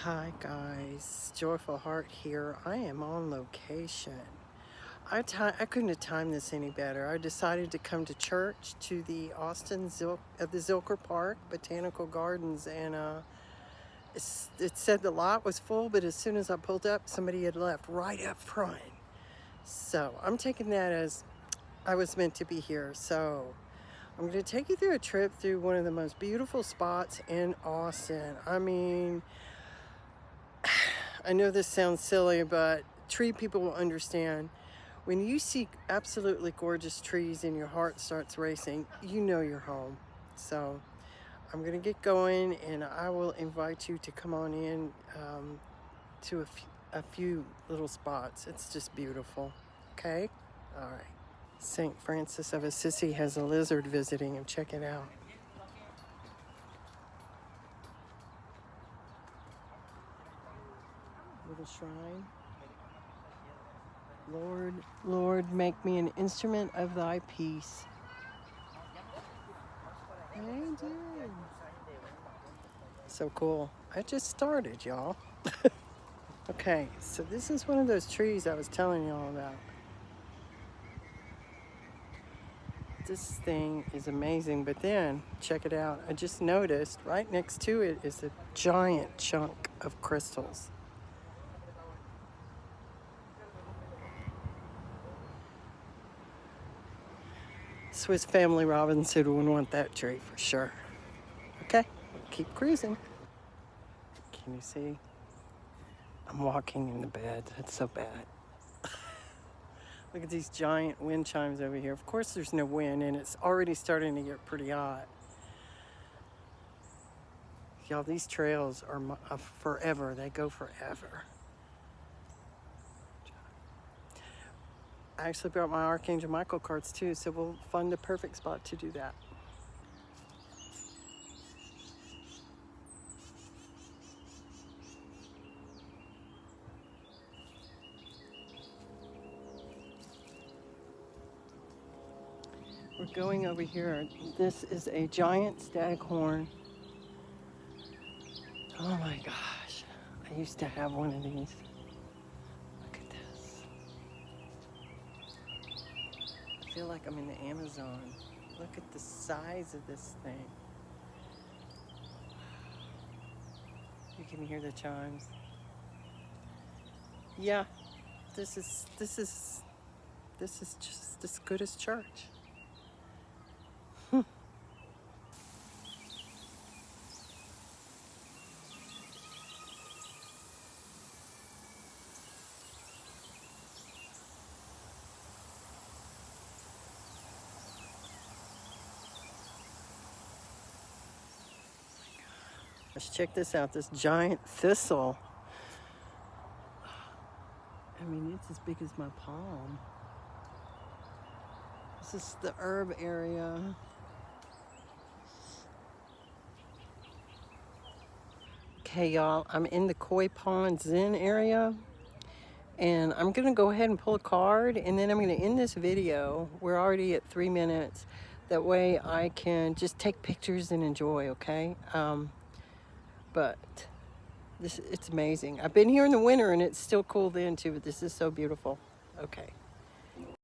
Hi guys, Joyful Heart here. I am on location. I couldn't have timed this any better. I decided to come to church to the Austin the Zilker Park Botanical Gardens, and it said the lot was full, but as soon as I pulled up, somebody had left right up front. So I'm taking that as I was meant to be here. So I'm going to take you through a trip through one of the most beautiful spots in Austin. I mean, I know this sounds silly, but tree people will understand. When you see absolutely gorgeous trees and your heart starts racing, you know you're home. So I'm going to get going, and I will invite you to come on in to a few little spots. It's just beautiful. Okay? All right. St. Francis of Assisi has a lizard visiting him. Check it out. Little shrine. Lord, Lord, make me an instrument of thy peace. Hey, dude. So cool. I just started, y'all. Okay, so this is one of those trees I was telling y'all about. This thing is amazing, but then, check it out. I just noticed right next to it is a giant chunk of crystals. Swiss Family Robinson would want that tree for sure. Okay, keep cruising. Can you see? I'm walking in the bed. It's so bad. Look at these giant wind chimes over here. Of course there's no wind, and it's already starting to get pretty hot. Y'all, these trails are forever. They go forever. I actually brought my Archangel Michael cards too, so we'll find the perfect spot to do that. We're going over here. This is a giant staghorn. Oh my gosh. I used to have one of these. Look at this. I feel like I'm in the Amazon. Look at the size of this thing. You can hear the chimes. Yeah, this is just as good as church. Let's check this out. This giant thistle. I mean, it's as big as my palm. This is the herb area. Okay, y'all, I'm in the Koi Pond Zen area, and I'm gonna go ahead and pull a card, and then I'm gonna end this video. We're already at 3 minutes. That way I can just take pictures and enjoy, okay? But it's amazing. I've been here in the winter and it's still cool then too, but this is so beautiful. Okay.